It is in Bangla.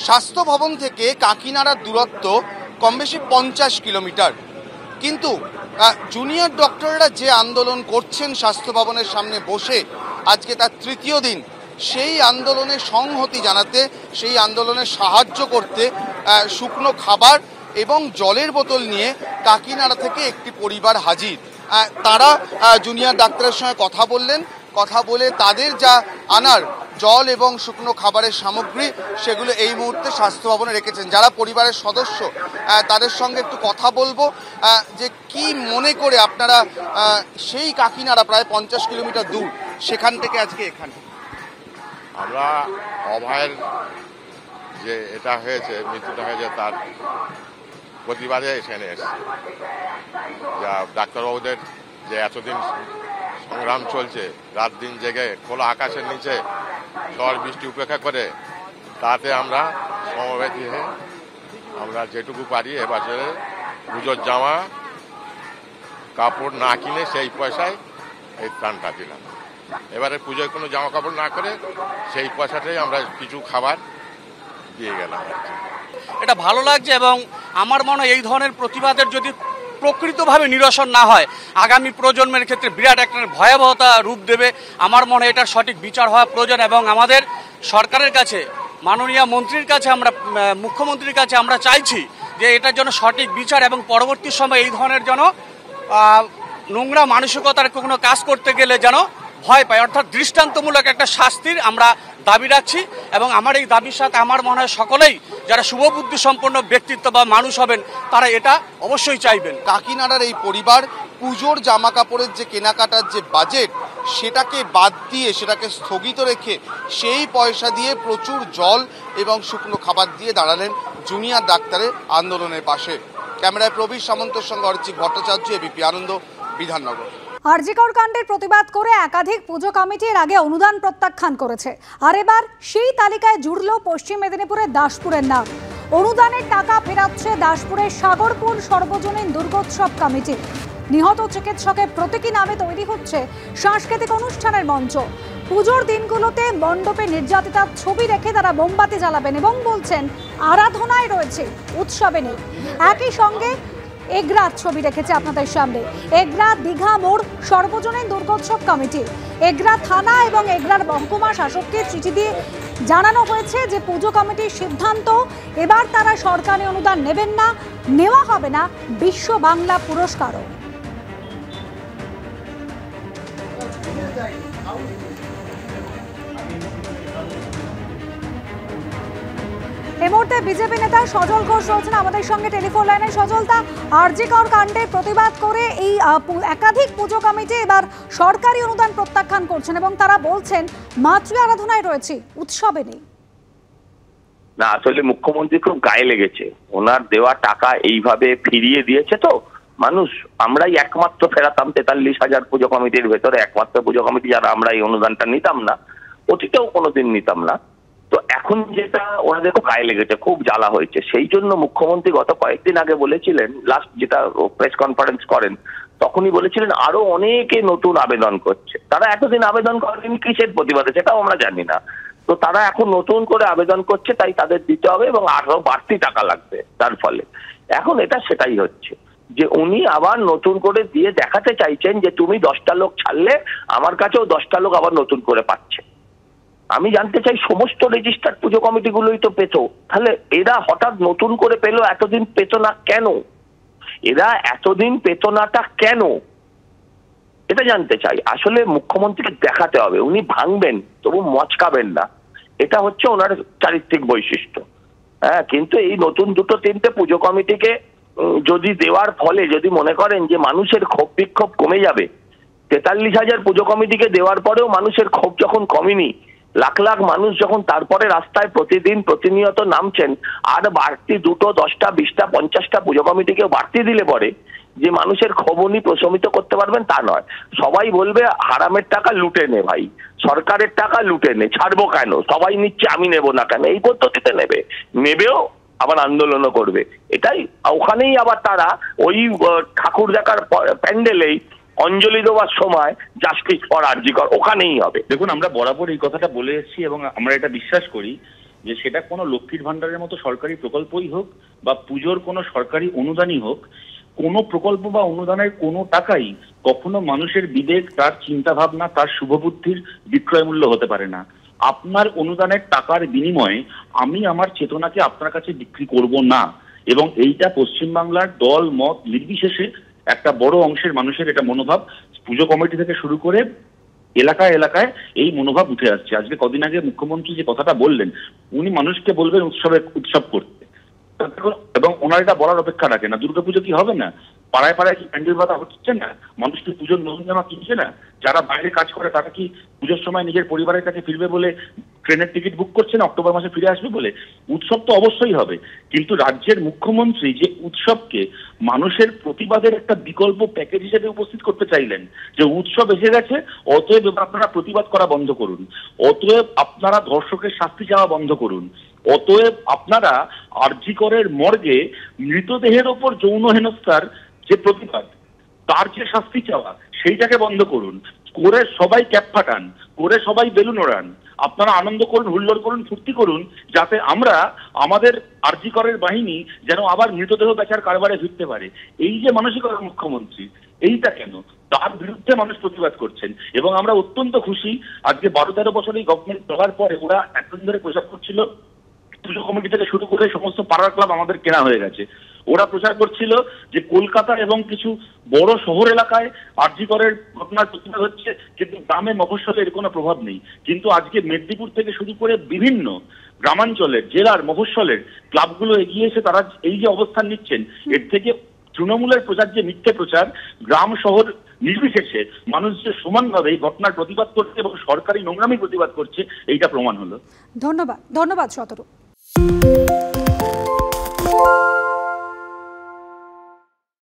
স্বাস্থ্য ভবন থেকে কাকিনাড়ার দূরত্ব কম বেশি 50 কিলোমিটার, কিন্তু জুনিয়র ডক্টররা যে আন্দোলন করছেন স্বাস্থ্য ভবনের সামনে বসে, আজকে তার তৃতীয় দিন, সেই আন্দোলনে সংহতি জানাতে, সেই আন্দোলনে সাহায্য করতে শুকনো খাবার এবং জলের বোতল নিয়ে কাকিনাড়া থেকে একটি পরিবার হাজির। তারা জুনিয়র ডাক্তারের সঙ্গে কথা বললেন, কথা বলে তাদের যা আনার জল এবং শুকনো খাবারের সামগ্রী সেগুলো এই মুহূর্তে স্বাস্থ্য ভবনে রেখেছেন। যারা পরিবারের সদস্য তাদের সঙ্গে একটু কথা বলবো যে কি মনে করে আপনারা সেই কাকিনাড়া প্রায় 50 কিলোমিটার দূর সেখান থেকে আজকে এখানে। আমরা অভয়ের যে এটা হয়েছে, মৃত্যুটা হয়েছে, তার প্রতিবাদে এখানে এসেছি। যা ডাক্তারবাবুদের যে এতদিন সংগ্রাম চলছে, রাত দিন জেগে খোলা আকাশের নিচে ঝড় বৃষ্টি উপেক্ষা করে, তাতে আমরা সমবেত হয়ে আমরা যেটুকু পারি এবছরে পুজোর জামা কাপড় না কিনে সেই পয়সায় এই ত্রাণটা দিলাম। এবারে পুজোয় কোনো জামা কাপড় না করে সেই পয়সাটাই আমরা কিছু খাবার দিয়ে গেলাম। এটা ভালো লাগছে এবং আমার মনে হয় এই ধরনের প্রতিবাদের যদি প্রকৃতভাবে নিরসন না হয়, আগামী প্রজন্মের ক্ষেত্রে বিরাট একটা ভয়াবহতা রূপ দেবে। আমার মনে হয় এটার সঠিক বিচার হওয়া প্রয়োজন এবং আমাদের সরকারের কাছে, মাননীয় মন্ত্রীর কাছে, আমরা মুখ্যমন্ত্রীর কাছে আমরা চাইছি যে এটার জন্য সঠিক বিচার এবং পরবর্তী সময় এই ধরনের যেন নোংরা মানসিকতার কোনো কাজ করতে গেলে যেন ভয় পায়, অর্থাৎ দৃষ্টান্তমূলক একটা শাস্তির আমরা দাবি রাখছি। এবং আমার এই দাবির সাথে আমার মনে হয় সকলেই যারা শুভবুদ্ধি সম্পন্ন ব্যক্তিত্ব বা মানুষ হবেন তারা এটা অবশ্যই চাইবেন। কাকিনাড়ার এই পরিবার পুজোর জামা কাপড়ের যে কেনাকাটার যে বাজেট, সেটাকে বাদ দিয়ে, সেটাকে স্থগিত রেখে সেই পয়সা দিয়ে প্রচুর জল এবং শুকনো খাবার দিয়ে দাঁড়ালেন জুনিয়র ডাক্তারের আন্দোলনের পাশে। ক্যামেরায় প্রবীর সামন্তের সঙ্গে অরিজিৎ ভট্টাচার্য, এবিপি আনন্দ, বিধাননগর। আর.জি. কর কাণ্ডের প্রতিবাদ করে একাধিক পুজো কমিটির আগে অনুদান প্রত্যাখ্যান করেছে, আর এবার সেই তালিকায় জুড়ল পশ্চিম মেদিনীপুরের দাসপুরের নাম। অনুদানের টাকা ফেরাচ্ছে দাসপুরের সাগরপুর সর্বজনীন দুর্গোৎসব কমিটি। নিহত চিকিৎসকের প্রতীকী নামে তৈরি হচ্ছে সাংস্কৃতিক অনুষ্ঠানের মঞ্চ। পুজোর দিনগুলোতে মণ্ডপে নির্যাতিতার ছবি রেখে তারা মোমবাতি জ্বালাবেন এবং বলছেন আরাধনায় রয়েছে, উৎসবে নেই। একই সঙ্গে এগরার ছবি রেখেছে আপনাদের সামনে। এগরা দীঘা মোড় সর্বজনীন দুর্গোৎসব কমিটি, এগরা থানা এবং এগরার মহকুমা শাসককে চিঠি দিয়ে জানানো হয়েছে যে পুজো কমিটির সিদ্ধান্ত, এবার তারা সরকারি অনুদান নেবেন না, নেওয়া হবে না বিশ্ব বাংলা পুরস্কারও। এই মুহূর্তে বিজেপি নেতা সজল ঘোষ রয়েছেন আমাদের সঙ্গে টেলিফোন লাইনে। সজলদা, আর.জি. কর কাণ্ডের প্রতিবাদ করে এই একাধিক পুজো কমিটি এবার সরকারি অনুদান প্রত্যাখ্যান করছেন এবং তারা বলছেন মাতৃ আরাধনায় রয়েছে, উৎসবে নেই। না, আসলে মুখ্যমন্ত্রী খুব গায়ে লেগেছে, ওনার দেওয়া টাকা এইভাবে ফিরিয়ে দিয়েছে তো মানুষ। আমরাই একমাত্র ফেরাতাম 43,000 পুজো কমিটির ভেতরে, একমাত্র পুজো কমিটি যারা আমরা এই অনুদানটা নিতাম না, অতীতেও কোনোদিন নিতাম না। তো এখন যেটা ওনাদের খুব গায়ে লেগেছে, খুব জ্বালা হয়েছে, সেই জন্য মুখ্যমন্ত্রী গত কয়েকদিন আগে বলেছিলেন, লাস্ট যেটা প্রেস কনফারেন্স করেন তখনই বলেছিলেন আরো অনেকে নতুন আবেদন করছে। তারা এতদিন আবেদন করেনি কিসের প্রতিবাদে সেটাও আমরা জানি না। তো তারা এখন নতুন করে আবেদন করছে, তাই তাদের দিতে হবে এবং আরো বাড়তি টাকা লাগবে। তার ফলে এখন এটা সেটাই হচ্ছে যে উনি আবার নতুন করে দিয়ে দেখাতে চাইছেন যে তুমি 10টা লোক ছাড়লে আমার কাছেও 10টা লোক আবার নতুন করে পাচ্ছে। আমি জানতে চাই, সমস্ত রেজিস্টার্ড পুজো কমিটিগুলোই তো পেত, তাহলে এরা হঠাৎ নতুন করে পেলো, এতদিন পেত না কেন? এরা এতদিন পেত নাটা কেন, এটা জানতে চাই। আসলে মুখ্যমন্ত্রীকে দেখাতে হবে উনি ভাঙবেন তবু মচকাবেন না, এটা হচ্ছে ওনার চারিত্রিক বৈশিষ্ট্য। হ্যাঁ, কিন্তু এই নতুন 2-3টে পুজো কমিটিকে যদি দেওয়ার ফলে যদি মনে করেন যে মানুষের ক্ষোভ বিক্ষোভ কমে যাবে, 43,000 পুজো কমিটিকে দেওয়ার পরেও মানুষের ক্ষোভ যখন কমেনি, লাখ লাখ মানুষ যখন তারপরে রাস্তায় প্রতিদিন প্রতিনিয়ত নামছেন, আর বাড়তি 2, 10, 20, 50টা পুজো কমিটিকে বাড়তি দিলে পরে যে মানুষের ক্ষোভ উনি প্রশমিত করতে পারবেন তা নয়। সবাই বলবে হারামের টাকা লুটে নে ভাই, সরকারের টাকা লুটে নে, ছাড়বো কেন, সবাই নিচ্ছে আমি নেবো না কেন, এই পদ্ধতিতে নেবেও আবার আন্দোলনও করবে। এটাই ওখানেই আবার তারা ওই ঠাকুর দেখার প্যান্ডেলেই অঞ্জলি দেওয়ার সময় জাস্টিস ফর আর.জি. কর ওখানেই হবে। দেখুন, আমরা বরাবর এই কথাটা বলে এসেছি এবং আমরা এটা বিশ্বাস করি যে সেটা কোনো লক্ষ্মীর ভান্ডারের মতো সরকারি প্রকল্পই হোক বা পুজোর কোনো সরকারি অনুদানই হোক, কোনো প্রকল্প বা অনুদানের কোনো টাকাই কখনো মানুষের বিবেক, তার চিন্তা ভাবনা, তার শুভবুদ্ধির বিক্রয় মূল্য হতে পারে না। আপনার অনুদানের টাকার বিনিময়ে আমি আমার চেতনাকে আপনার কাছে বিক্রি করব না, এবং এইটা পশ্চিমবাংলার দল মত নির্বিশেষে একটা বড় অংশের মানুষের এটা মনোভাব। পুজো কমিটি থেকে শুরু করে এলাকায় এলাকায় এই মনোভাব উঠে আসছে। আজকে কদিন আগে মুখ্যমন্ত্রী যে কথাটা বললেন, উনি মানুষকে বলবেন উৎসব করতে, এবং ওনার এটা বলার অপেক্ষা রাখে না। দুর্গাপুজো কি হবে না? পাড়ায় পাড়ায় কি প্যান্ডেল বাঁধা হচ্ছে না? মানুষ কি পুজোর নতুন জামা কিনছে না? যারা বাইরে কাজ করে তারা কি পুজোর সময় নিজের পরিবারের কাছে ফিরবে বলে ট্রেনের টিকিট বুক করছে না অক্টোবর মাসে ফিরে আসবে বলে? উৎসব তো অবশ্যই হবে, কিন্তু রাজ্যের মুখ্যমন্ত্রী যে উৎসবকে মানুষের প্রতিবাদের একটা বিকল্প প্যাকেজ হিসেবে উপস্থিত করতে চাইলেন, যে উৎসব এসে গেছে, অতএব আপনারা প্রতিবাদ করা বন্ধ করুন, অতএব আপনারা ধর্ষকের শাস্তি চাওয়া বন্ধ করুন, অতএব আপনারা আরজি করের মর্গে মৃতদেহের ওপর যৌন হেনস্থার যে প্রতিবাদ, তার যে শাস্তি চাওয়া, সেইটাকে বন্ধ করুন। করে সবাই ক্যাপ ফাটান, করে সবাই বেলুন ওড়ান, আপনারা আনন্দ করুন, হুল্লোড় করুন, ফুর্তি করুন, যাতে আমরা আমাদের আরজি করের বাহিনী যেন আবার মৃতদেহ বেচার কারবারে ফিরতে পারে। এই যে মানসিকতা মুখ্যমন্ত্রী, এইটা কেন? তার বিরুদ্ধে মানুষ প্রতিবাদ করছেন, এবং আমরা অত্যন্ত খুশি। আজকে 12-13 বছর এই গভর্নমেন্ট চলার পরে ওরা একদিন ধরে প্রচার করছিল, পুজো কমিটি থেকে শুরু করে সমস্ত পাড়ার ক্লাব আমাদের কেনা হয়ে গেছে। ওরা প্রচার করছিল যে কলকাতা এবং কিছু বড় শহর এলাকায় আরজি করের ঘটনার প্রতিবাদ হচ্ছে, কিন্তু গ্রামে মফস্বলে এর কোনো প্রভাব নেই। কিন্তু আজকে মেদিনীপুর থেকে শুরু করে বিভিন্ন গ্রামাঞ্চলের, জেলার, মফস্বলের ক্লাবগুলো এগিয়ে এসে তারা এই যে অবস্থান নিচ্ছেন, এর থেকে তৃণমূলের প্রচার যে মিথ্যে প্রচার, গ্রাম শহর নির্বিশেষে মানুষ যে সমানভাবে এই ঘটনার প্রতিবাদ করছে এবং সরকারি নোংরামি প্রতিবাদ করছে, এইটা প্রমাণ হলো। ধন্যবাদ শতরূপ।